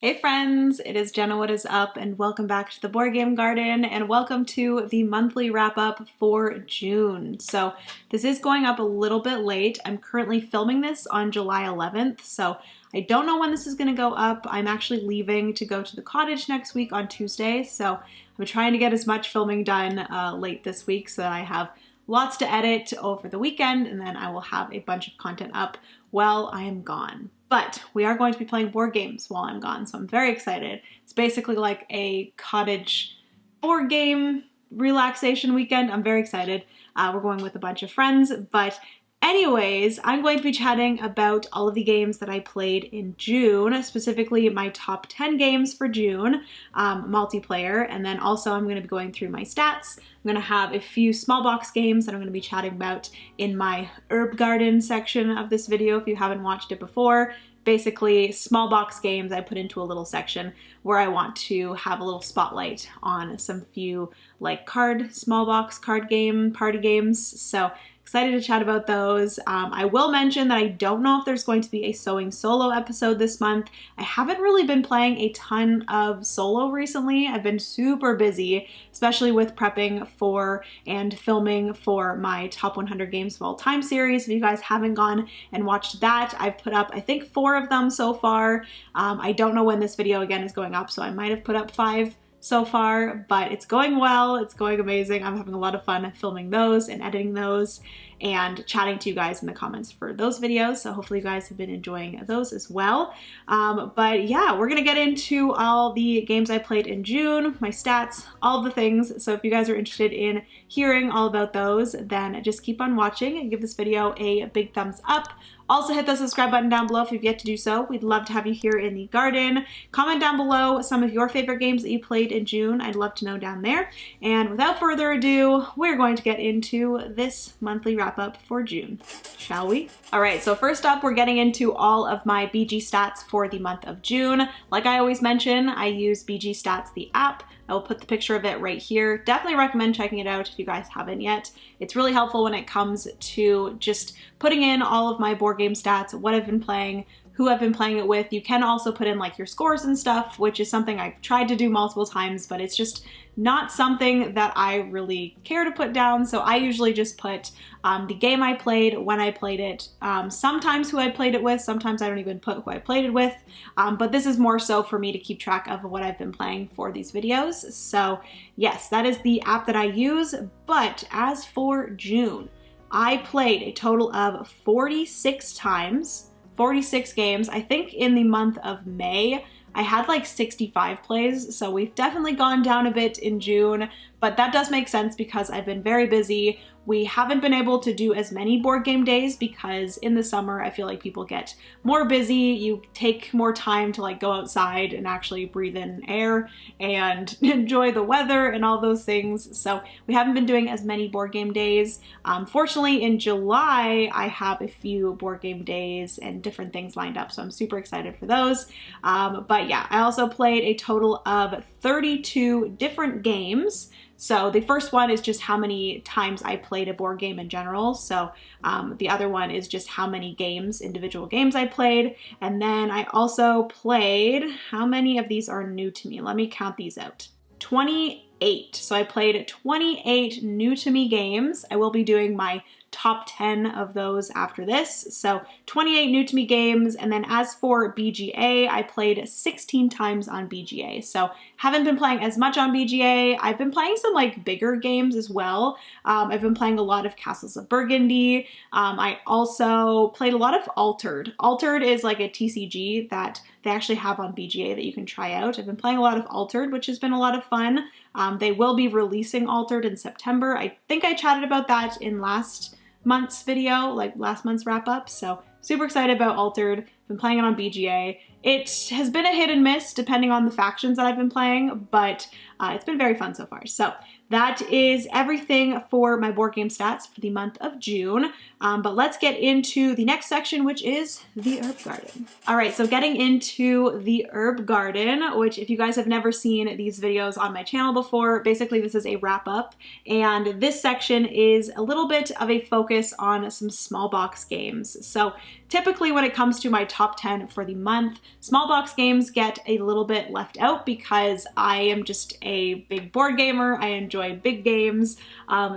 Hey friends, it is Jenna. What is up? And welcome back to the Board Game Garden and welcome to the monthly wrap up for June. So this is going up a little bit late. I'm currently filming this on July 11th, so I don't know when this is going to go up. I'm actually leaving to go to the cottage next week on Tuesday, so I'm trying to get as much filming done late this week so that I have lots to edit over the weekend, and then I will have a bunch of content up while I am gone. But we are going to be playing board games while I'm gone, so I'm very excited. It's basically like a cottage board game relaxation weekend. I'm very excited. We're going with a bunch of friends, but anyways, I'm going to be chatting about all of the games that I played in June, specifically my top 10 games for June, multiplayer, and then also I'm going to be going through my stats. I'm going to have a few small box games that I'm going to be chatting about in my herb garden section of this video if you haven't watched it before. Basically, small box games I put into a little section where I want to have a little spotlight on some few like small box card game, party games. So excited to chat about those. I will mention that I don't know if there's going to be a sewing solo episode this month. I haven't really been playing a ton of solo recently. I've been super busy, especially with prepping for and filming for my top 100 games of all time series. If you guys haven't gone and watched that, I've put up I think 4 of them so far. I don't know when this video again is going up, so I might have put up 5 so far, but it's going well. It's going amazing. I'm having a lot of fun filming those and editing those and chatting to you guys in the comments for those videos. So hopefully you guys have been enjoying those as well. But yeah, we're gonna get into all the games I played in June, my stats, all the things. So if you guys are interested in hearing all about those, then just keep on watching and give this video a big thumbs up. Also hit the subscribe button down below if you've yet to do so. We'd love to have you here in the garden. Comment down below some of your favorite games that you played in June. I'd love to know down there. And without further ado, we're going to get into this monthly wrap up for June. Shall we? All right, so first up, we're getting into all of my BG stats for the month of June. Like I always mention, I use BG Stats, the app. I will put the picture of it right here. Definitely recommend checking it out if you guys haven't yet. It's really helpful when it comes to just putting in all of my board game stats, what I've been playing, who I've been playing it with. You can also put in like your scores and stuff, which is something I've tried to do multiple times, but it's just not something that I really care to put down. So I usually just put the game I played, when I played it, sometimes who I played it with, sometimes I don't even put who I played it with, but this is more so for me to keep track of what I've been playing for these videos. So yes, that is the app that I use, but as for June, I played a total of 46 times, 46 games. I think in the month of May, I had like 65 plays, so we've definitely gone down a bit in June, but that does make sense because I've been very busy. We haven't been able to do as many board game days because in the summer, I feel like people get more busy. You take more time to like go outside and actually breathe in air and enjoy the weather and all those things. So we haven't been doing as many board game days. Fortunately, in July, I have a few board game days and different things lined up, so I'm super excited for those. But yeah, I also played a total of 32 different games. So the first one is just how many times I played a board game in general. So the other one is just how many games, individual games I played. And then I also played, how many of these are new to me? Let me count these out. 28. So I played 28 new to me games. I will be doing my top 10 of those after this. So 28 new to me games. And then as for BGA, I played 16 times on BGA. So haven't been playing as much on BGA. I've been playing some like bigger games as well. I've been playing a lot of Castles of Burgundy. I also played a lot of Altered. Altered is like a TCG that they actually have on BGA that you can try out. I've been playing a lot of Altered, which has been a lot of fun. They will be releasing Altered in September. I think I chatted about that in last month's video, like last month's wrap up. So super excited about Altered. Been playing it on BGA. It has been a hit and miss depending on the factions that I've been playing, but it's been very fun so far. So that is everything for my board game stats for the month of June. But let's get into the next section, which is the herb garden. All right, so getting into the herb garden, which if you guys have never seen these videos on my channel before, basically this is a wrap up. And this section is a little bit of a focus on some small box games. So typically when it comes to my top 10 for the month, small box games get a little bit left out because I am just a big board gamer. I enjoy big games.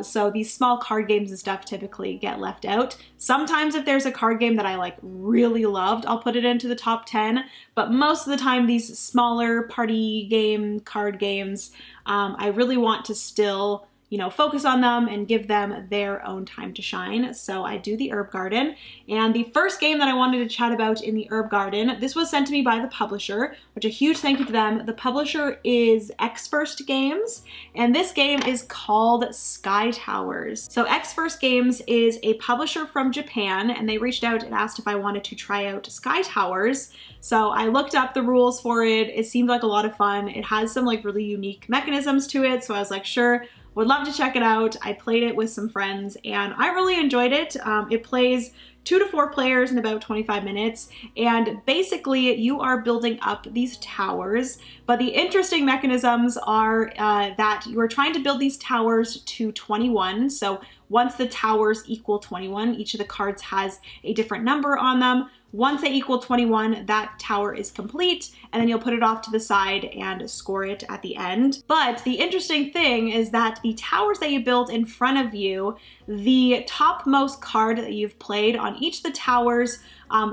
So these small card games and stuff typically get left out. Sometimes if there's a card game that I like really loved, I'll put it into the top 10. But most of the time, these smaller party game card games, I really want to still focus on them and give them their own time to shine. So I do the Herb Garden. And the first game that I wanted to chat about in the Herb Garden, this was sent to me by the publisher, which a huge thank you to them. The publisher is X First Games, and this game is called Sky Towers. So X First Games is a publisher from Japan, and they reached out and asked if I wanted to try out Sky Towers. So I looked up the rules for it. It seemed like a lot of fun. It has some like really unique mechanisms to it. So I was like, sure, would love to check it out. I played it with some friends and I really enjoyed it. It plays 2 to 4 players in about 25 minutes. And basically you are building up these towers, but the interesting mechanisms are that you are trying to build these towers to 21. So once the towers equal 21, each of the cards has a different number on them. Once they equal 21, that tower is complete, and then you'll put it off to the side and score it at the end. But the interesting thing is that the towers that you build in front of you, the topmost card that you've played on each of the towers,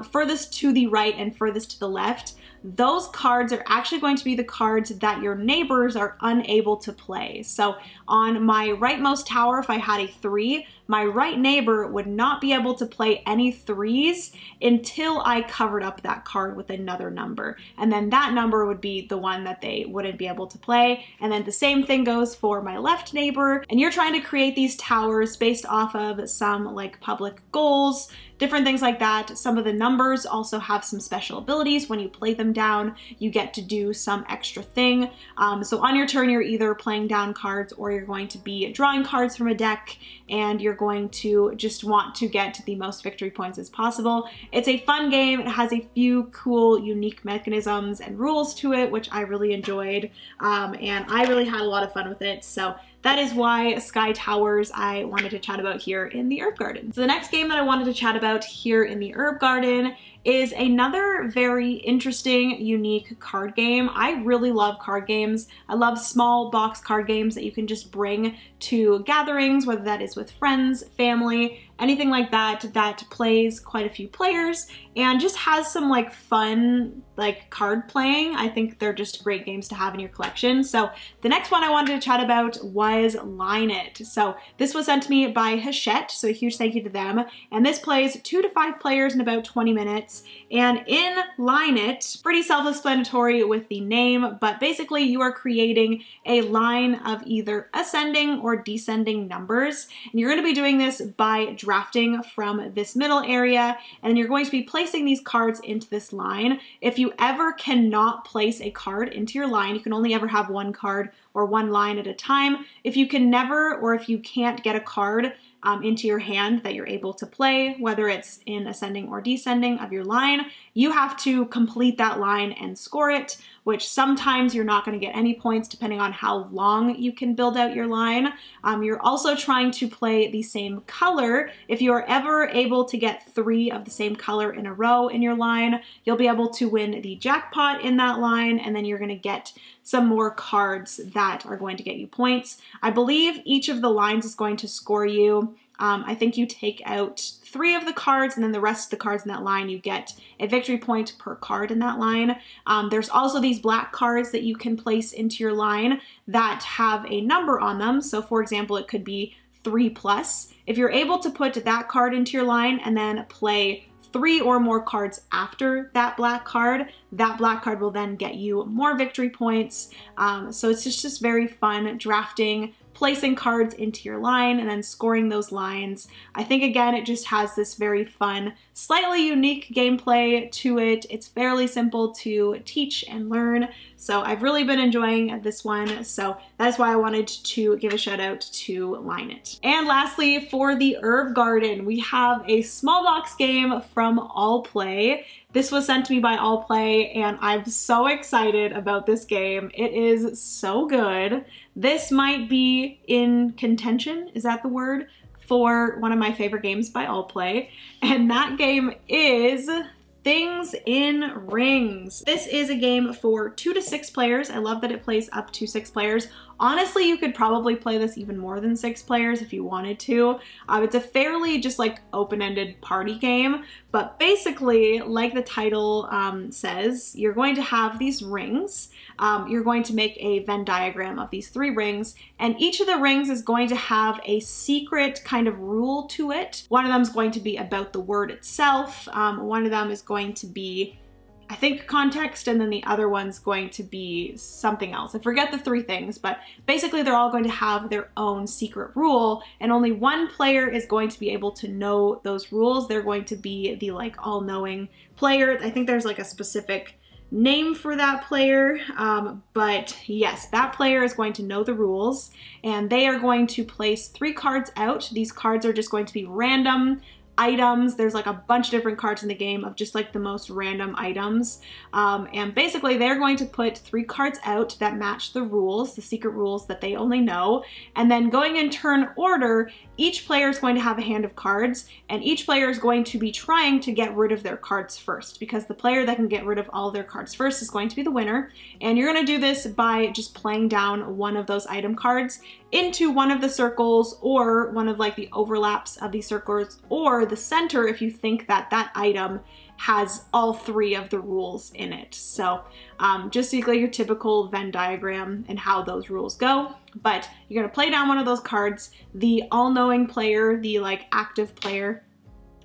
furthest to the right and furthest to the left, those cards are actually going to be the cards that your neighbors are unable to play. So on my rightmost tower, if I had a 3, my right neighbor would not be able to play any 3s until I covered up that card with another number. And then that number would be the one that they wouldn't be able to play. And then the same thing goes for my left neighbor. And you're trying to create these towers based off of some like public goals, different things like that. Some of the numbers also have some special abilities. When you play them down, you get to do some extra thing. So on your turn, you're either playing down cards or you're going to be drawing cards from a deck, and you're going to just want to get the most victory points as possible. It's a fun game. It has a few cool, unique mechanisms and rules to it, which I really enjoyed. And I really had a lot of fun with it. So that is why Sky Towers I wanted to chat about here in the Herb Garden. So the next game that I wanted to chat about here in the Herb Garden is another very interesting, unique card game. I really love card games. I love small box card games that you can just bring to gatherings, whether that is with friends, family, anything like that, that plays quite a few players and just has some like fun like card playing. I think they're just great games to have in your collection. So the next one I wanted to chat about was Line It. So this was sent to me by Hachette, so a huge thank you to them. And this plays 2 to 5 players in about 20 minutes. And in Line It, pretty self-explanatory with the name, but basically you are creating a line of either ascending or descending numbers. And you're going to be doing this by drafting from this middle area, and you're going to be placing these cards into this line. If you ever cannot place a card into your line, you can only ever have one card or one line at a time. If you can never, or if you can't get a card into your hand that you're able to play, whether it's in ascending or descending of your line, you have to complete that line and score it, which sometimes you're not going to get any points depending on how long you can build out your line. You're also trying to play the same color. If you are ever able to get 3 of the same color in a row in your line, you'll be able to win the jackpot in that line, and then you're going to get some more cards that are going to get you points. I believe each of the lines is going to score you. I think you take out 3 of the cards, and then the rest of the cards in that line, you get a victory point per card in that line. There's also these black cards that you can place into your line that have a number on them. So for example, it could be 3+. If you're able to put that card into your line and then play 3 or more cards after that black card will then get you more victory points. So it's just very fun drafting, placing cards into your line and then scoring those lines. I think again, it just has this very fun, slightly unique gameplay to it. It's fairly simple to teach and learn. So I've really been enjoying this one. So that's why I wanted to give a shout out to Line It. And lastly, for the Herb Garden, we have a small box game from All Play. This was sent to me by All Play, and I'm so excited about this game. It is so good. This might be in contention, is that the word, for one of my favorite games by All Play, and that game is Things in Rings. This is a game for 2 to 6 players. I love that it plays up to 6 players. Honestly, you could probably play this even more than 6 players if you wanted to. It's a fairly just like open-ended party game, but basically, like the title says, you're going to have these rings. You're going to make a Venn diagram of these 3 rings, and each of the rings is going to have a secret kind of rule to it. One of them is going to be about the word itself. One of them is going to be, I think, context, and then the other one's going to be something else. I forget the 3 things, but basically they're all going to have their own secret rule, and only one player is going to be able to know those rules. They're going to be the like all-knowing player. I think there's like a specific name for that player, but yes, that player is going to know the rules, and they are going to place 3 cards out. These cards are just going to be random items. There's like a bunch of different cards in the game of just like the most random items. And basically they're going to put 3 cards out that match the rules, the secret rules that they only know. And then going in turn order, each player is going to have a hand of cards, and each player is going to be trying to get rid of their cards first, because the player that can get rid of all their cards first is going to be the winner. And you're going to do this by just playing down one of those item cards into one of the circles, or one of like the overlaps of these circles, or the center if you think that that item has all 3 of the rules in it. So just like your typical Venn diagram and how those rules go. But you're gonna play down one of those cards. The all-knowing player, the like active player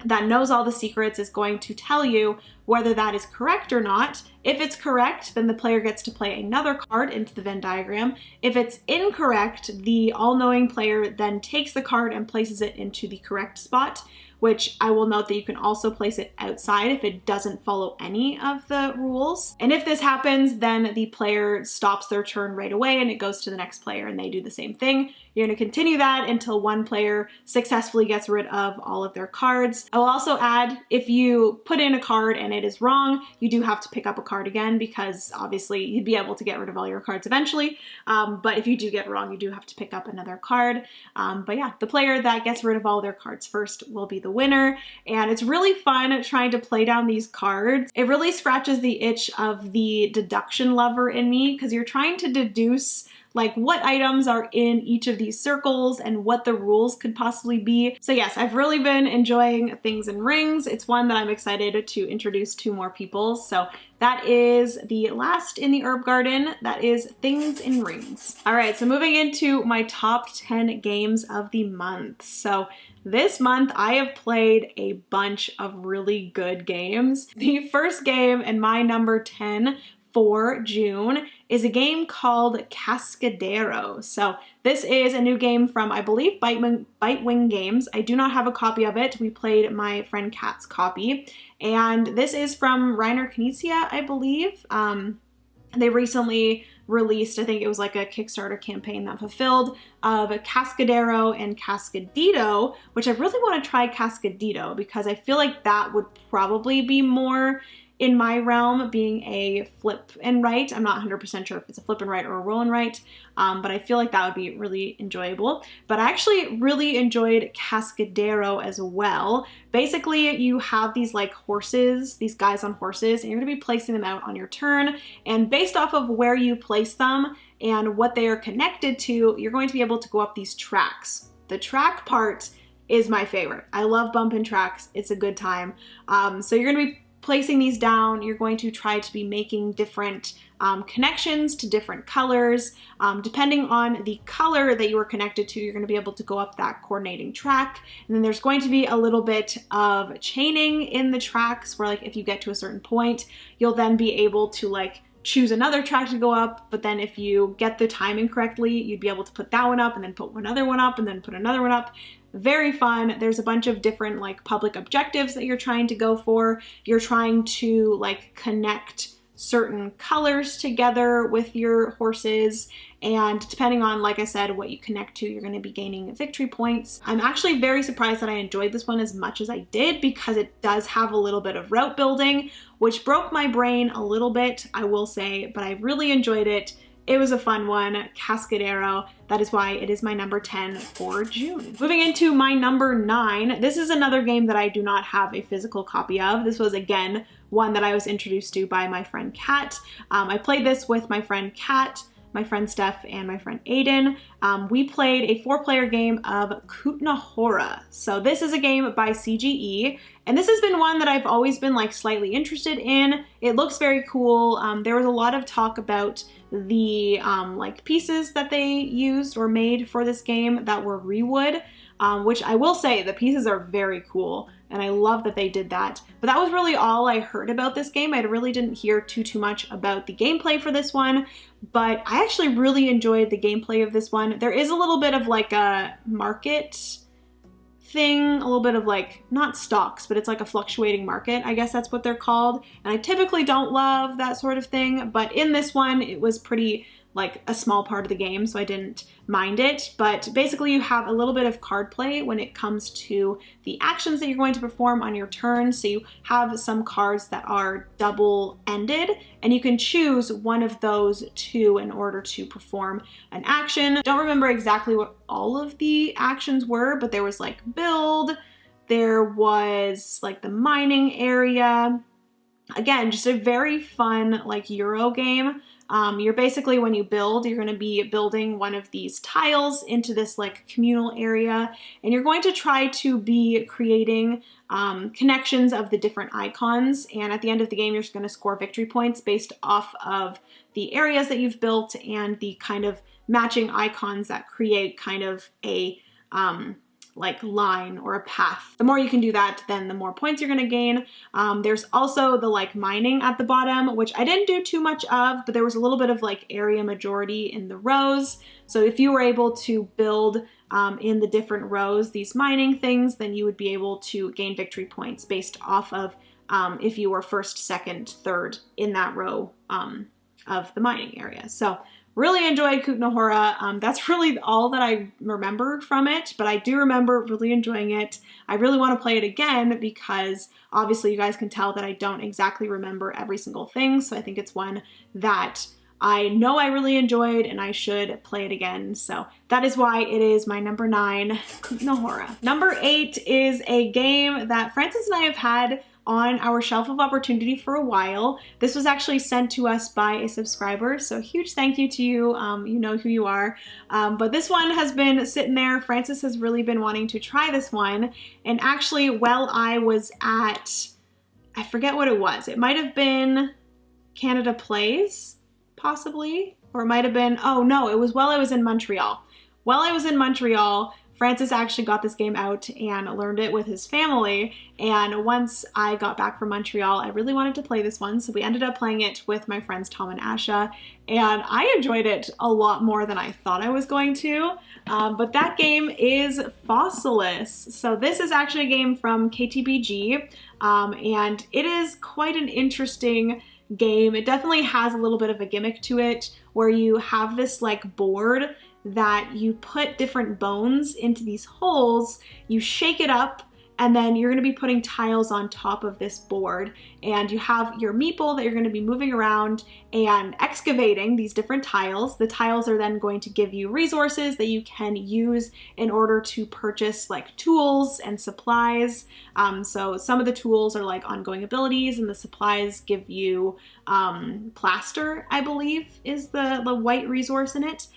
that knows all the secrets, is going to tell you whether that is correct or not. If it's correct, then the player gets to play another card into the Venn diagram. If it's incorrect, the all-knowing player then takes the card and places it into the correct spot, which I will note that you can also place it outside if it doesn't follow any of the rules. And if this happens, then the player stops their turn right away and it goes to the next player and they do the same thing. You're going to continue that until one player successfully gets rid of all of their cards. I will also add, if you put in a card and it is wrong, you do have to pick up a card again, because obviously you'd be able to get rid of all your cards eventually. But if you do get it wrong, you do have to pick up another card. But yeah, the player that gets rid of all their cards first will be the winner. And it's really fun trying to play down these cards. It really scratches the itch of the deduction lover in me, because you're trying to deduce like what items are in each of these circles and what the rules could possibly be. So yes, I've really been enjoying Things in Rings. It's one that I'm excited to introduce to more people. So that is the last in the herb garden. That is Things in Rings. All right, so moving into my top 10 games of the month. So this month I have played a bunch of really good games. The first game and my number 10 for June is a game called Cascadero. So this is a new game from, I believe, Bitewing Games. I do not have a copy of it. We played my friend Kat's copy. And this is from Reiner Knizia, I believe. They recently released, I think it was like a Kickstarter campaign that fulfilled, of Cascadero and Cascadito, which I really want to try Cascadito, because I feel like that would probably be more in my realm, being a flip and write. I'm not 100% sure if it's a flip and write or a roll and write, but I feel like that would be really enjoyable. But I actually really enjoyed Cascadero as well. Basically, you have these like horses, these guys on horses, and you're going to be placing them out on your turn. And based off of where you place them and what they are connected to, you're going to be able to go up these tracks. The track part is my favorite. I love bumping tracks. It's a good time. So you're going to be placing these down. You're going to try to be making different connections to different colors. Depending on the color that you are connected to, you're going to be able to go up that coordinating track. And then there's going to be a little bit of chaining in the tracks, where like if you get to a certain point, you'll then be able to like choose another track to go up. But then if you get the timing correctly, you'd be able to put that one up and then put another one up and then put another one up. Very fun. There's a bunch of different like public objectives that you're trying to go for. You're trying to like connect certain colors together with your horses, and depending on, like I said, what you connect to, you're going to be gaining victory points. I'm actually very surprised that I enjoyed this one as much as I did, because it does have a little bit of route building, which broke my brain a little bit, I will say, but I really enjoyed it. it was a fun one, Cascadero. That is why it is my number 10 for June. Moving into my number 9, this is another game that I do not have a physical copy of. This was, again, one that I was introduced to by my friend Kat. I played this with my friend Kat, my friend Steph, and my friend Aiden. We played a 4-player game of Kutna Hora. So this is a game by CGE, and this has been one that I've always been like slightly interested in. It looks very cool. There was a lot of talk about the like pieces that they used or made for this game that were rewood, which I will say the pieces are very cool. And I love that they did that. But that was really all I heard about this game. I really didn't hear too much about the gameplay for this one, but I actually really enjoyed the gameplay of this one. There is a little bit of like a market thing, a little bit of like, not stocks, but it's like a fluctuating market. I guess that's what they're called. And I typically don't love that sort of thing, but in this one, it was pretty like a small part of the game, so I didn't mind it. But basically you have a little bit of card play when it comes to the actions that you're going to perform on your turn. So you have some cards that are double-ended, and you can choose one of those two in order to perform an action. Don't remember exactly what all of the actions were, but there was like build, there was like the mining area. Again, just a very fun like Euro game. You're basically, when you build, you're going to be building one of these tiles into this like communal area, and you're going to try to be creating connections of the different icons, and at the end of the game you're just going to score victory points based off of the areas that you've built and the kind of matching icons that create kind of a like line or a path. The more you can do that, then the more points you're gonna gain. There's also the like mining at the bottom, which I didn't do too much of, but there was a little bit of like area majority in the rows. So if you were able to build in the different rows these mining things, then you would be able to gain victory points based off of if you were first, second, third in that row of the mining area. So really enjoyed Kutna Hora. That's really all that I remember from it, but I do remember really enjoying it. I really want to play it again because obviously you guys can tell that I don't exactly remember every single thing, so I think it's one that I know I really enjoyed and I should play it again. So that is why it is my number 9, Kutna Hora. Number 8 is a game that Francis and I have had on our shelf of opportunity for a while. This was actually sent to us by a subscriber, so huge thank you to you. You know who you are. But this one has been sitting there. Francis has really been wanting to try this one, and actually while I was at, I forget what it was. It might have been Canada Plays, possibly, or it might have been, oh no, it was while I was in Montreal. While I was in Montreal, Francis actually got this game out and learned it with his family, and once I got back from Montreal, I really wanted to play this one, so we ended up playing it with my friends Tom and Asha, and I enjoyed it a lot more than I thought I was going to, but that game is Fossilis. So this is actually a game from KTBG, and it is quite an interesting game. It definitely has a little bit of a gimmick to it, where you have this like board that you put different bones into these holes, you shake it up, and then you're going to be putting tiles on top of this board, and you have your meeple that you're going to be moving around and excavating these different tiles. The tiles are then going to give you resources that you can use in order to purchase like tools and supplies. So some of the tools are like ongoing abilities, and the supplies give you plaster, I believe is the white resource in it,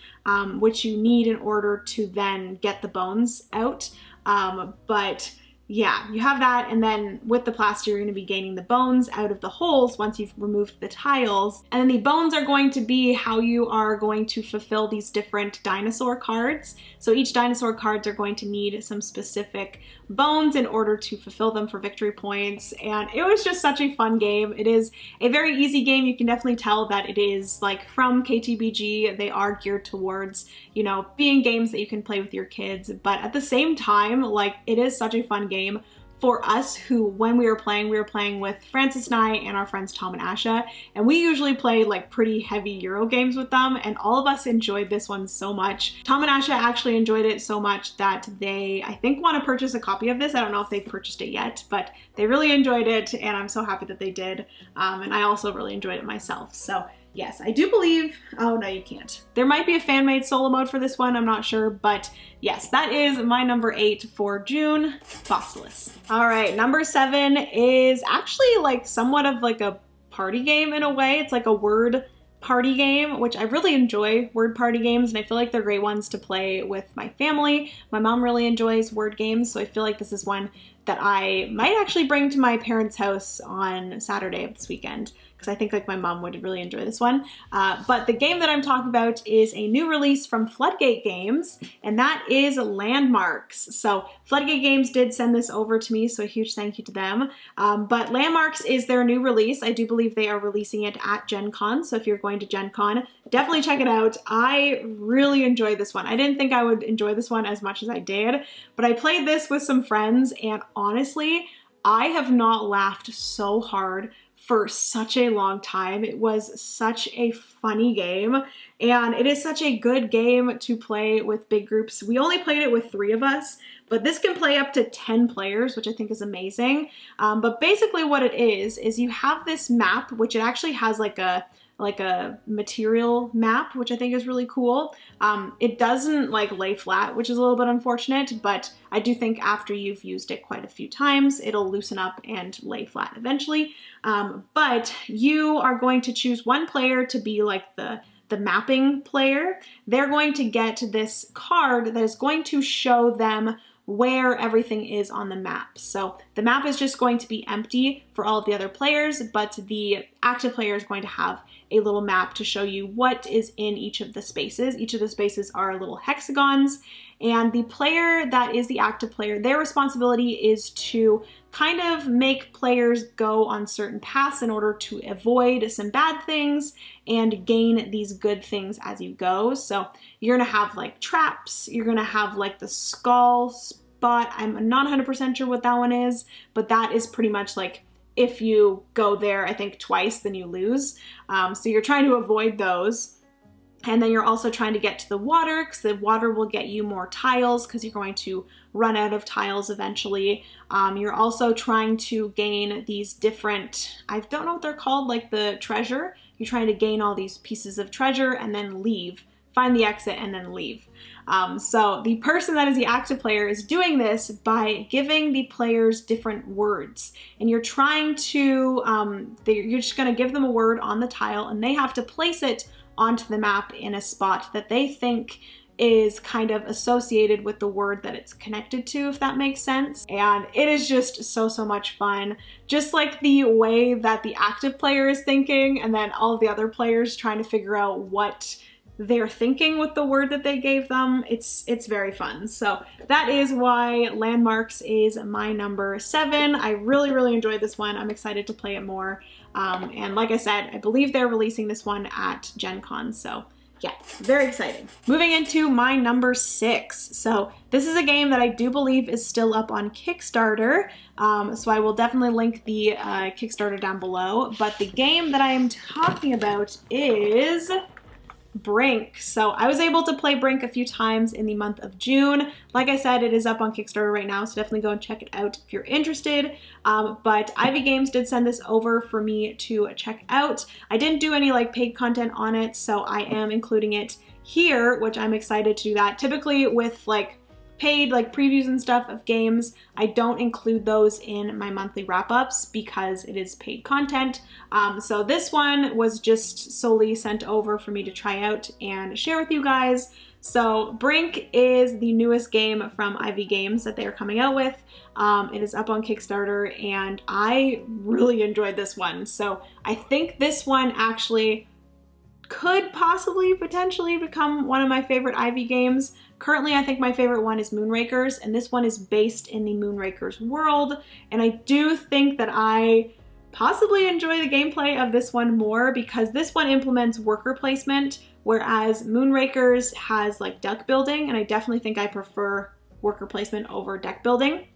which you need in order to then get the bones out. But yeah, you have that, and then with the plaster you're going to be gaining the bones out of the holes once you've removed the tiles, and then the bones are going to be how you are going to fulfill these different dinosaur cards. So each dinosaur cards are going to need some specific bones in order to fulfill them for victory points, and it was just such a fun game. It is a very easy game. You can definitely tell that it is like from KTBG. They are geared towards, you know, being games that you can play with your kids, but at the same time, like, it is such a fun game for us who, when we were playing with Francis and I and our friends Tom and Asha, and we usually play like pretty heavy Euro games with them, and all of us enjoyed this one so much. Tom and Asha actually enjoyed it so much that they, I think, want to purchase a copy of this. I don't know if they've purchased it yet, but they really enjoyed it, and I'm so happy that they did, and I also really enjoyed it myself. So Yes, I do believe, oh no, you can't. There might be a fan-made solo mode for this one, I'm not sure, but yes, that is my number 8 for June, Fossilis. All right, number 7 is actually like somewhat of like a party game in a way. It's like a word party game, which I really enjoy word party games, and I feel like they're great ones to play with my family. My mom really enjoys word games, so I feel like this is one that I might actually bring to my parents' house on Saturday of this weekend, because I think like my mom would really enjoy this one. But the game that I'm talking about is a new release from Floodgate Games, and that is Landmarks. So Floodgate Games did send this over to me, so a huge thank you to them. But Landmarks is their new release. I do believe they are releasing it at Gen Con, so if you're going to Gen Con, definitely check it out. I really enjoyed this one. I didn't think I would enjoy this one as much as I did, but I played this with some friends, and honestly, I have not laughed so hard for such a long time. It was such a funny game, and it is such a good game to play with big groups. We only played it with 3 of us, but this can play up to 10 players, which I think is amazing. But basically what it is you have this map, which it actually has like a material map, which I think is really cool. It doesn't like lay flat, which is a little bit unfortunate, but I do think after you've used it quite a few times, it'll loosen up and lay flat eventually. But you are going to choose one player to be like the mapping player. They're going to get this card that is going to show them where everything is on the map. So the map is just going to be empty for all of the other players, but the active player is going to have a little map to show you what is in each of the spaces. Each of the spaces are little hexagons, and the player that is the active player, their responsibility is to kind of make players go on certain paths in order to avoid some bad things and gain these good things as you go. So you're gonna have like traps, you're gonna have like the skull spot. I'm not 100% sure what that one is, but that is pretty much like if you go there, I think twice, then you lose. So you're trying to avoid those. And then you're also trying to get to the water, because the water will get you more tiles because you're going to run out of tiles eventually. You're also trying to gain these different, I don't know what they're called, like the treasure. You're trying to gain all these pieces of treasure and then leave. Find the exit and then leave. So the person that is the active player is doing this by giving the players different words. And you're trying to, you're just gonna give them a word on the tile, and they have to place it onto the map in a spot that they think is kind of associated with the word that it's connected to, if that makes sense. And it is just so much fun. Just like the way that the active player is thinking, and then all of the other players trying to figure out what they're thinking with the word that they gave them. It's very fun. So that is why Landmarks is my number 7. I really enjoyed this one. I'm excited to play it more. And like I said, I believe they're releasing this one at Gen Con. So yeah, very exciting. Moving into my number 6. So this is a game that I do believe is still up on Kickstarter. So I will definitely link the Kickstarter down below. But the game that I am talking about is Brink. So I was able to play Brink a few times in the month of June. Like I said, it is up on Kickstarter right now, so definitely go and check it out if you're interested. But Ivy Games did send this over for me to check out. I didn't do any like paid content on it, so I am including it here, which I'm excited to do that. Typically with like paid like previews and stuff of games, I don't include those in my monthly wrap-ups because it is paid content. So this one was just solely sent over for me to try out and share with you guys. So Brink is the newest game from Ivy Games that they are coming out with. It is up on Kickstarter, and I really enjoyed this one. So I think this one actually could possibly potentially become one of my favorite Ivy games. Currently, I think my favorite one is Moonrakers, and this one is based in the Moonrakers world. And I do think that I possibly enjoy the gameplay of this one more because this one implements worker placement, whereas Moonrakers has like deck building, and I definitely think I prefer worker placement over deck building.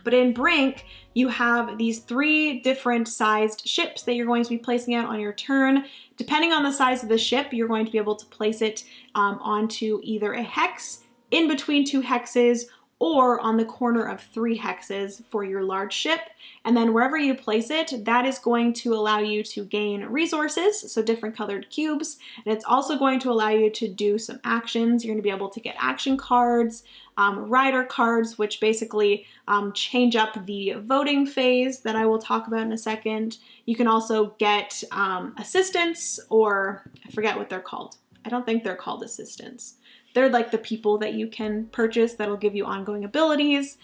But in Brink, you have these 3 different sized ships that you're going to be placing out on your turn. Depending on the size of the ship, you're going to be able to place it onto either a hex, in between 2 hexes, or on the corner of 3 hexes for your large ship. And then wherever you place it, that is going to allow you to gain resources, so different colored cubes. And it's also going to allow you to do some actions. You're going to be able to get action cards, rider cards, which basically change up the voting phase that I will talk about in a second. You can also get assistants, or I forget what they're called. I don't think they're called assistants. They're like the people that you can purchase that'll give you ongoing abilities.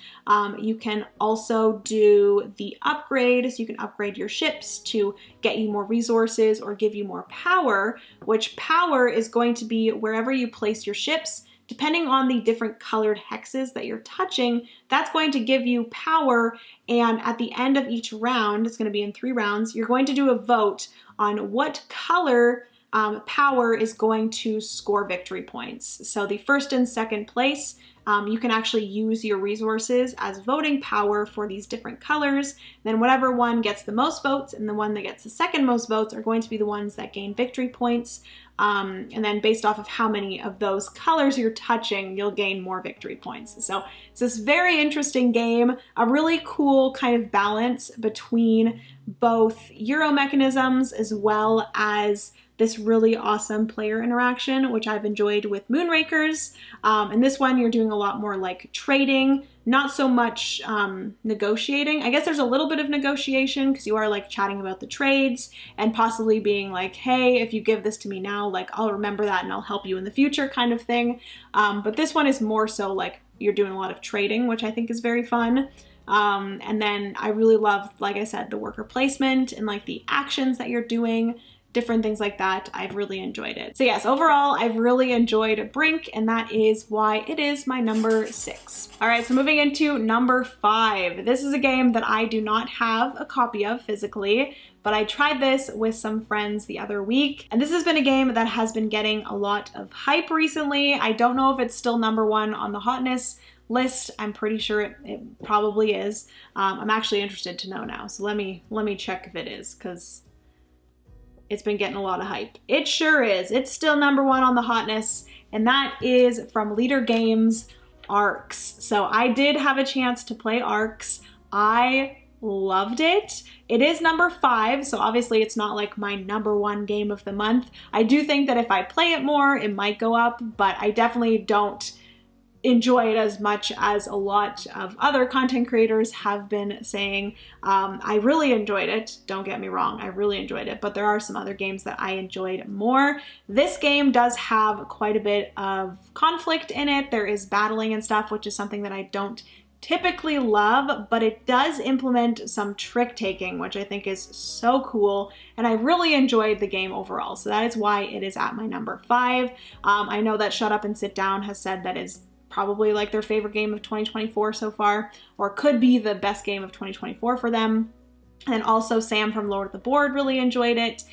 You can also do the upgrade, so you can upgrade your ships to get you more resources or give you more power, which power is going to be wherever you place your ships. Depending on the different colored hexes that you're touching, that's going to give you power. And at the end of each round, it's going to be in 3 rounds, you're going to do a vote on what color power is going to score victory points. So the first and second place, you can actually use your resources as voting power for these different colors. Then whatever one gets the most votes and the one that gets the second most votes are going to be the ones that gain victory points. And then based off of how many of those colors you're touching, you'll gain more victory points. So it's this very interesting game, a really cool kind of balance between both Euro mechanisms as well as this really awesome player interaction, which I've enjoyed with Moonrakers. And this one, you're doing a lot more like trading, not so much negotiating. I guess there's a little bit of negotiation because you are like chatting about the trades and possibly being like, hey, if you give this to me now, like I'll remember that and I'll help you in the future kind of thing. But this one is more so like you're doing a lot of trading, which I think is very fun. And then I really love, like I said, the worker placement and like the actions that you're doing, different things like that. I've really enjoyed it. So yes, overall, I've really enjoyed Brink, and that is why it is my number 6. All right, so moving into number 5. This is a game that I do not have a copy of physically, but I tried this with some friends the other week, and this has been a game that has been getting a lot of hype recently. I don't know if it's still number 1 on the hotness list. I'm pretty sure it probably is. I'm actually interested to know now, so let me check if it is, because it's been getting a lot of hype. It sure is. It's still number 1 on the hotness, and that is from Leader Games, Arcs. So I did have a chance to play Arcs. I loved it. It is number 5, so obviously it's not like my number 1 game of the month. I do think that if I play it more, it might go up, but I definitely don't enjoy it as much as a lot of other content creators have been saying. I really enjoyed it, don't get me wrong, I really enjoyed it, but there are some other games that I enjoyed more. This game does have quite a bit of conflict in it. There is battling and stuff, which is something that I don't typically love, but it does implement some trick taking, which I think is so cool, and I really enjoyed the game overall, so that is why it is at my number 5. I know that Shut Up and Sit Down has said that is probably like their favorite game of 2024 so far, or could be the best game of 2024 for them. And also Sam from Lord of the Board really enjoyed it.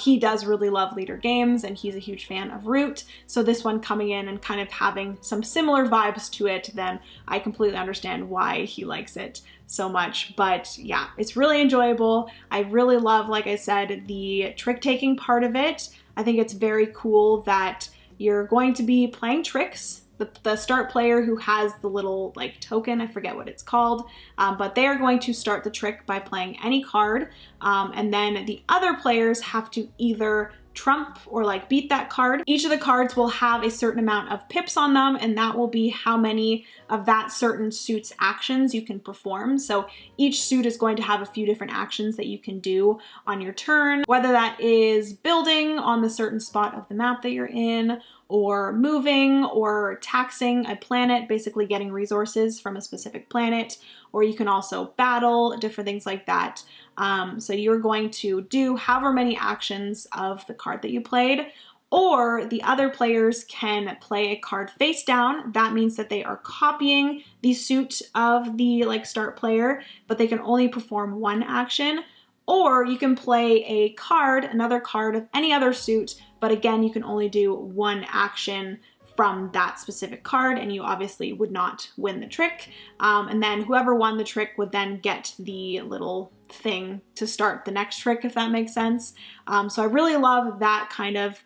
He does really love Leader Games, and he's a huge fan of Root. So this one coming in and kind of having some similar vibes to it, then I completely understand why he likes it so much. But yeah, it's really enjoyable. I really love, like I said, the trick-taking part of it. I think it's very cool that you're going to be playing tricks. The start player who has the little like token, I forget what it's called, but they are going to start the trick by playing any card, and then the other players have to either trump or like beat that card. Each of the cards will have a certain amount of pips on them, and that will be how many of that certain suit's actions you can perform. So each suit is going to have a few different actions that you can do on your turn, whether that is building on the certain spot of the map that you're in, or moving, or taxing a planet, basically getting resources from a specific planet, or you can also battle, different things like that. So you're going to do however many actions of the card that you played, or the other players can play a card face down. That means that they are copying the suit of the like start player, but they can only perform one action. Or you can play a card, another card of any other suit, but again, you can only do one action from that specific card, and you obviously would not win the trick. And then whoever won the trick would then get the little thing to start the next trick, if that makes sense. So I really love that kind of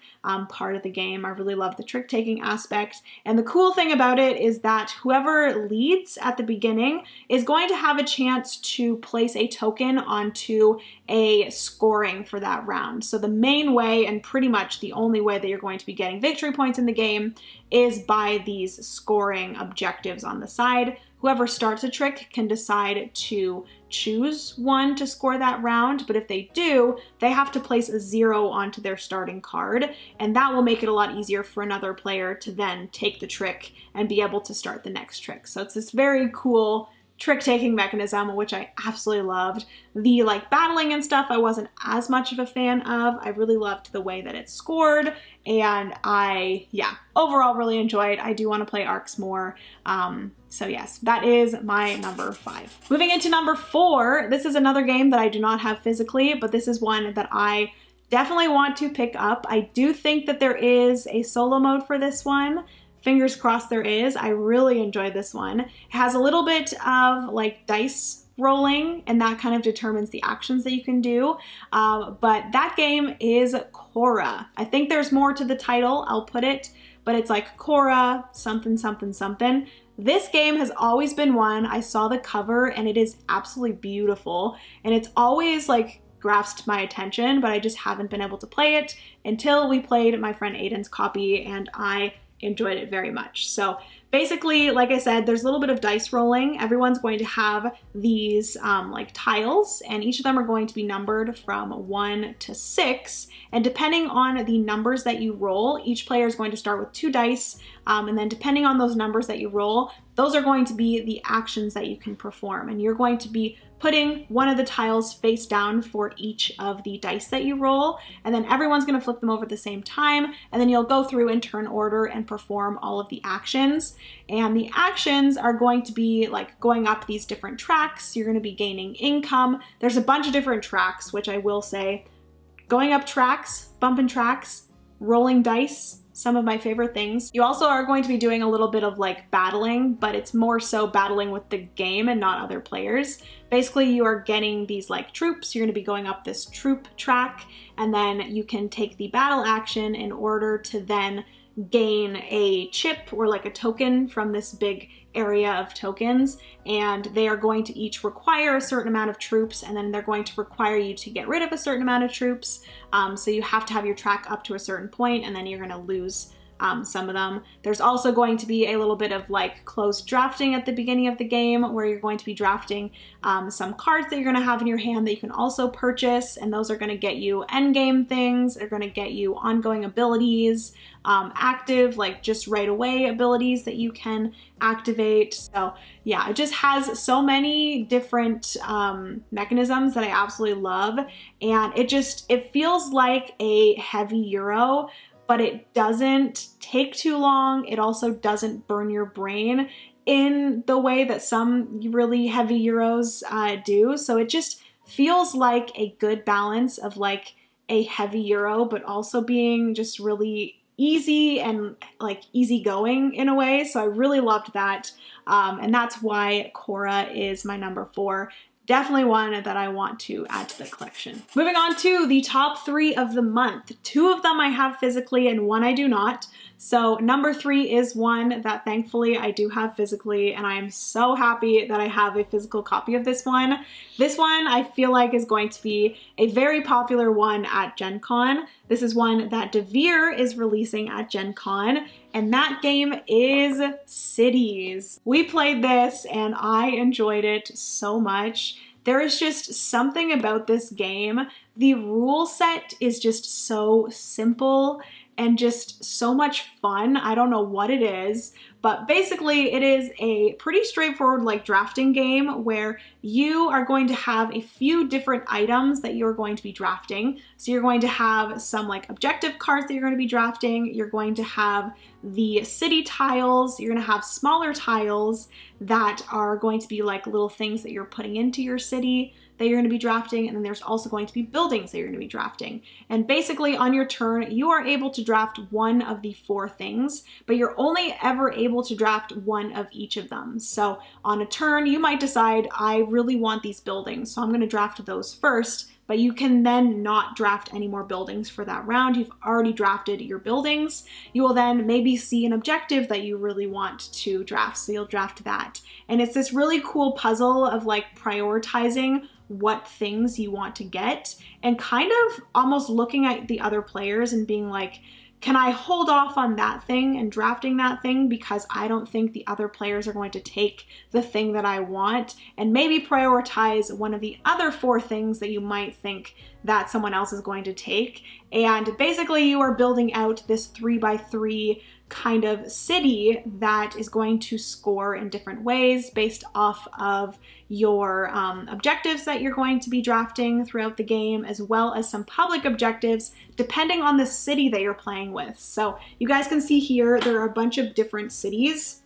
part of the game. I really love the trick taking aspect. And the cool thing about it is that whoever leads at the beginning is going to have a chance to place a token onto a scoring for that round. So the main way, and pretty much the only way that you're going to be getting victory points in the game, is by these scoring objectives on the side. Whoever starts a trick can decide to choose one to score that round, but if they do, they have to place a 0 onto their starting card, and that will make it a lot easier for another player to then take the trick and be able to start the next trick. So it's this very cool trick-taking mechanism, which I absolutely loved. The like battling and stuff I wasn't as much of a fan of. I really loved the way that it scored, and overall really enjoyed. I do want to play ARCs more. So yes, that is my number 5. Moving into number 4, this is another game that I do not have physically, but this is one that I definitely want to pick up. I do think that there is a solo mode for this one. Fingers crossed there is. I really enjoyed this one. It has a little bit of like dice rolling, and that kind of determines the actions that you can do. But that game is Cora. I think there's more to the title, I'll put it, but it's like Cora something something something. This game has always been one. I saw the cover and it is absolutely beautiful, and it's always like grasped my attention, but I just haven't been able to play it until we played my friend Aiden's copy, and I enjoyed it very much. So basically, like I said, there's a little bit of dice rolling. Everyone's going to have these like tiles, and each of them are going to be numbered from 1 to 6. And depending on the numbers that you roll, each player is going to start with 2 dice. And then depending on those numbers that you roll, those are going to be the actions that you can perform. And you're going to be putting one of the tiles face down for each of the dice that you roll, and then everyone's going to flip them over at the same time, and then you'll go through in turn order and perform all of the actions. And the actions are going to be like going up these different tracks. You're going to be gaining income. There's a bunch of different tracks, which I will say, going up tracks, bumping tracks, rolling dice, some of my favorite things. You also are going to be doing a little bit of like battling, but it's more so battling with the game and not other players. Basically, you are getting these like troops. You're going to be going up this troop track, and then you can take the battle action in order to then gain a chip or like a token from this big area of tokens, and they are going to each require a certain amount of troops, and then they're going to require you to get rid of a certain amount of troops. So you have to have your track up to a certain point, and then you're going to lose some of them. There's also going to be a little bit of like closed drafting at the beginning of the game, where you're going to be drafting some cards that you're going to have in your hand that you can also purchase, and those are going to get you endgame things. They're going to get you ongoing abilities, active, like just right away abilities that you can activate. So yeah, it just has so many different mechanisms that I absolutely love, and it feels like a heavy Euro, but it doesn't take too long. It also doesn't burn your brain in the way that some really heavy Euros do. So it just feels like a good balance of like a heavy Euro, but also being just really easy and like easygoing in a way. So I really loved that. And that's why Cora is my number 4. Definitely one that I want to add to the collection. Moving on to the top 3 of the month. 2 of them I have physically and 1 I do not. So number 3 is one that thankfully I do have physically, and I am so happy that I have a physical copy of this one. This one I feel like is going to be a very popular one at Gen Con. This is one that Devere is releasing at Gen Con, and that game is Cities. We played this and I enjoyed it so much. There is just something about this game. The rule set is just so simple and just so much fun. I don't know what it is, but basically it is a pretty straightforward like drafting game where you are going to have a few different items that you're going to be drafting. So you're going to have some like objective cards that you're going to be drafting. You're going to have the city tiles. You're going to have smaller tiles that are going to be like little things that you're putting into your city that you're going to be drafting, and then there's also going to be buildings that you're going to be drafting. And basically on your turn, you are able to draft one of the 4 things, but you're only ever able able to draft one of each of them. So on a turn, you might decide, I really want these buildings, so I'm going to draft those first, but you can then not draft any more buildings for that round. You've already drafted your buildings. You will then maybe see an objective that you really want to draft, so you'll draft that. And it's this really cool puzzle of like prioritizing what things you want to get and kind of almost looking at the other players and being like, can I hold off on that thing and drafting that thing because I don't think the other players are going to take the thing that I want, and maybe prioritize one of the other 4 things that you might think that someone else is going to take. And basically you are building out this 3x3 kind of city that is going to score in different ways based off of your objectives that you're going to be drafting throughout the game, as well as some public objectives depending on the city that you're playing with. So you guys can see here there are a bunch of different cities.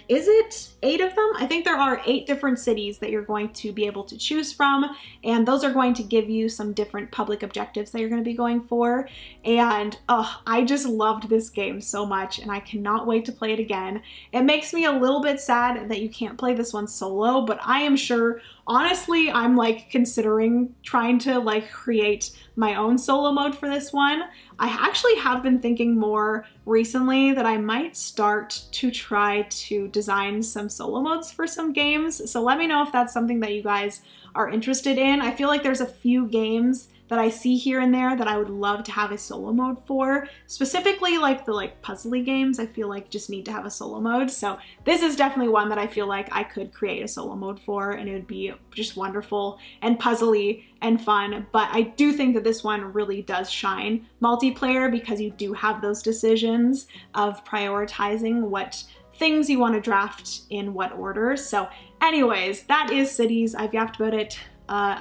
Is it 8 of them? I think there are 8 different cities that you're going to be able to choose from, and those are going to give you some different public objectives that you're going to be going for. And I just loved this game so much, and I cannot wait to play it again. It makes me a little bit sad that you can't play this one solo, but I am sure, honestly, I'm like considering trying to like create my own solo mode for this one. I actually have been thinking more recently that I might start to try to design some solo modes for some games. So let me know if that's something that you guys are interested in. I feel like there's a few games that I see here and there that I would love to have a solo mode for. Specifically like the puzzly games, I feel like just need to have a solo mode. So this is definitely one that I feel like I could create a solo mode for, and it would be just wonderful and puzzly and fun. But I do think that this one really does shine multiplayer because you do have those decisions of prioritizing what things you want to draft in what order. So anyways, that is Cities. I've yapped about it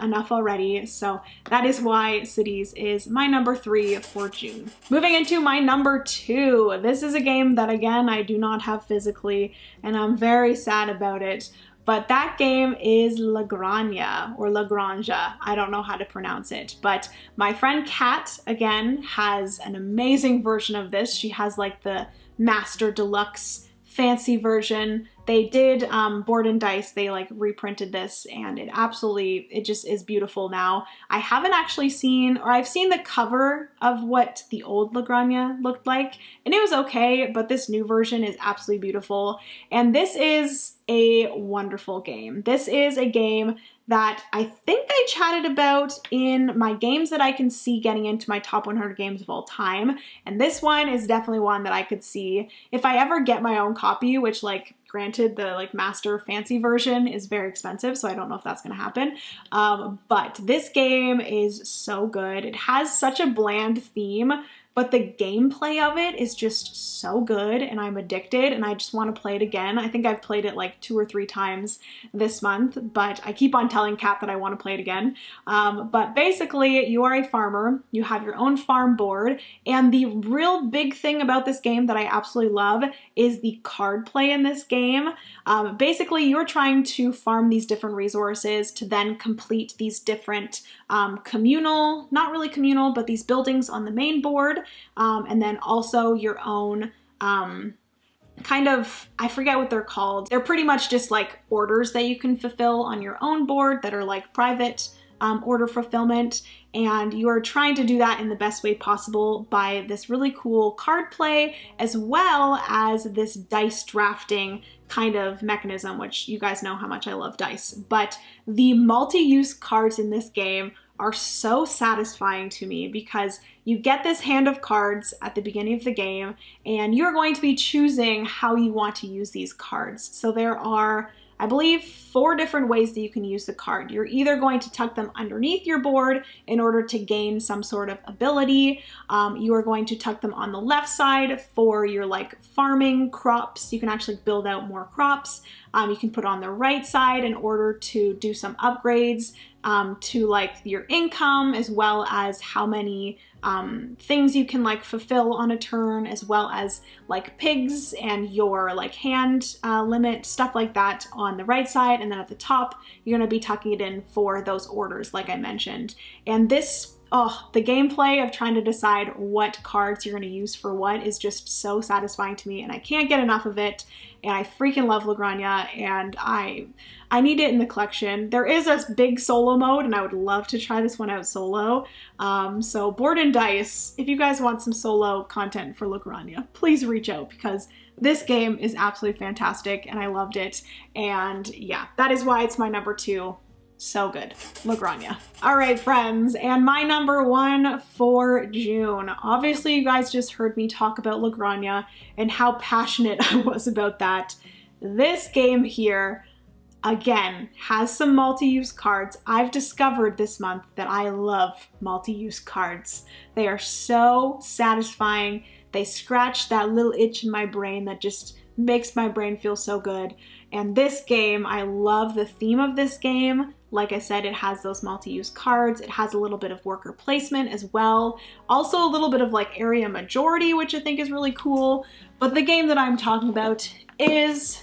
enough already, so that is why Cities is my number 3 for June. Moving into my number 2. This is a game that, again, I do not have physically, and I'm very sad about it, but that game is Lagrange, or Lagrange. I don't know how to pronounce it, but my friend Kat, again, has an amazing version of this. She has like the Master Deluxe fancy version. They did Board and Dice, they like reprinted this, and it just is beautiful now. I haven't actually seen, or I've seen the cover of what the old Lagrange looked like, and it was okay, but this new version is absolutely beautiful. And this is a wonderful game. This is a game that I think I chatted about in my games that I can see getting into my top 100 games of all time. And this one is definitely one that I could see if I ever get my own copy, which, like, granted, the like master fancy version is very expensive, so I don't know if that's gonna happen. But this game is so good. It has such a bland theme, but the gameplay of it is just so good, and I'm addicted, and I just want to play it again. I think I've played it like 2 or 3 times this month, but I keep on telling Kat that I want to play it again. But basically, you are a farmer, you have your own farm board, and the real big thing about this game that I absolutely love is the card play in this game. Basically, you're trying to farm these different resources to then complete these different communal, not really communal, but these buildings on the main board. And then also your own kind of, I forget what they're called. They're pretty much just like orders that you can fulfill on your own board that are like private order fulfillment. And you are trying to do that in the best way possible by this really cool card play, as well as this dice drafting kind of mechanism, which you guys know how much I love dice. But the multi-use cards in this game are so satisfying to me because you get this hand of cards at the beginning of the game, and you're going to be choosing how you want to use these cards. So there are, I believe, 4 different ways that you can use the card. You're either going to tuck them underneath your board in order to gain some sort of ability. You are going to tuck them on the left side for your like farming crops. You can actually build out more crops. You can put on the right side in order to do some upgrades to like your income, as well as how many things you can like fulfill on a turn, as well as like pigs and your like hand limit, stuff like that on the right side. And then at the top, you're going to be tucking it in for those orders, like I mentioned. And this oh, the gameplay of trying to decide what cards you're going to use for what is just so satisfying to me, and I can't get enough of it. And I freaking love Lagrange, and I need it in the collection. There is a big solo mode, and I would love to try this one out solo. So Board and Dice, if you guys want some solo content for Lagrange, please reach out, because this game is absolutely fantastic and I loved it. And yeah, that is why it's my number 2. So good. Lagrange. All right, friends, and my number 1 for June. Obviously, you guys just heard me talk about Lagrange and how passionate I was about that. This game here, again, has some multi-use cards. I've discovered this month that I love multi-use cards. They are so satisfying. They scratch that little itch in my brain that just makes my brain feel so good. And this game, I love the theme of this game. Like I said, it has those multi-use cards. It has a little bit of worker placement as well. Also a little bit of like area majority, which I think is really cool. But the game that I'm talking about is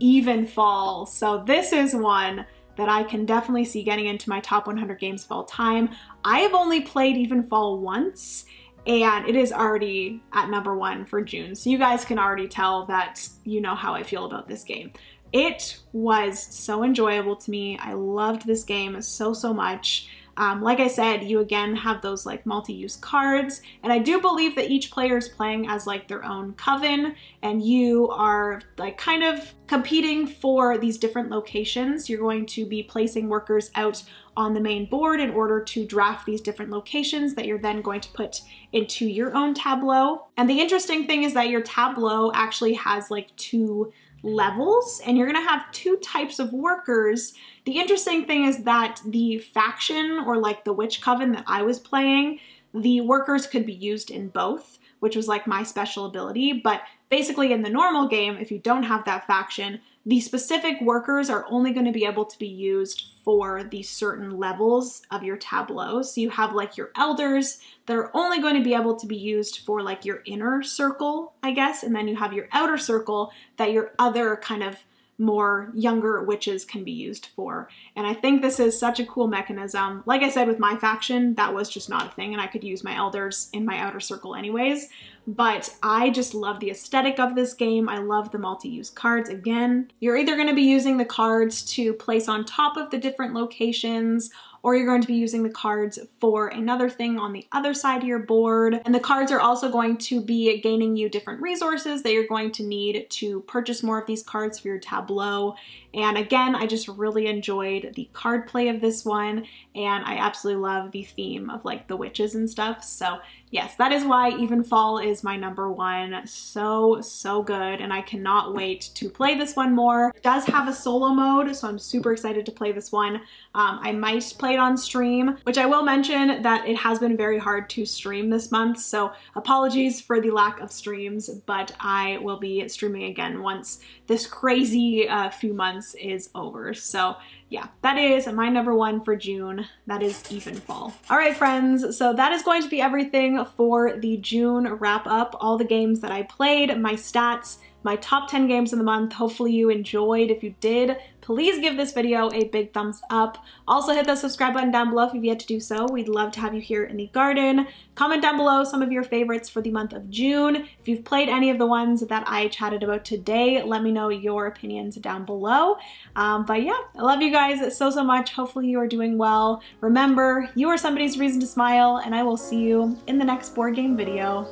Evenfall. So this is one that I can definitely see getting into my top 100 games of all time. I have only played Evenfall once, and it is already at number 1 for June. So you guys can already tell that you know how I feel about this game. It was so enjoyable to me. I loved this game so much. Like I said, you again have those like multi-use cards, and I do believe that each player is playing as like their own coven, and you are like kind of competing for these different locations. You're going to be placing workers out on the main board in order to draft these different locations that you're then going to put into your own tableau. And the interesting thing is that your tableau actually has like 2 levels, and you're gonna have 2 types of workers. The interesting thing is that the faction, or like the witch coven that I was playing, the workers could be used in both, which was like my special ability. But basically in the normal game, if you don't have that faction, the specific workers are only going to be able to be used for the certain levels of your tableau. So you have like your elders that are only going to be able to be used for like your inner circle, I guess. And then you have your outer circle that your other kind of more younger witches can be used for. And I think this is such a cool mechanism. Like I said, with my faction, that was just not a thing, and I could use my elders in my outer circle anyways. But I just love the aesthetic of this game. I love the multi-use cards. Again, you're either going to be using the cards to place on top of the different locations, or you're going to be using the cards for another thing on the other side of your board. And the cards are also going to be gaining you different resources that you're going to need to purchase more of these cards for your tableau. And again, I just really enjoyed the card play of this one, and I absolutely love the theme of like the witches and stuff. So yes, that is why Evenfall is my number 1. So good, and I cannot wait to play this one more. It does have a solo mode, so I'm super excited to play this one. I might play it on stream, which I will mention that it has been very hard to stream this month, so apologies for the lack of streams, but I will be streaming again once this crazy few months is over. So yeah, that is my number 1 for June. That is Evenfall. All right, friends, so that is going to be everything for the June wrap up. All the games that I played, my stats, my top 10 games of the month. Hopefully you enjoyed. If you did, please give this video a big thumbs up. Also hit the subscribe button down below if you've yet to do so. We'd love to have you here in the garden. Comment down below some of your favorites for the month of June. If you've played any of the ones that I chatted about today, let me know your opinions down below. But yeah, I love you guys so much. Hopefully you are doing well. Remember, you are somebody's reason to smile, and I will see you in the next board game video.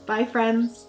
Bye, friends.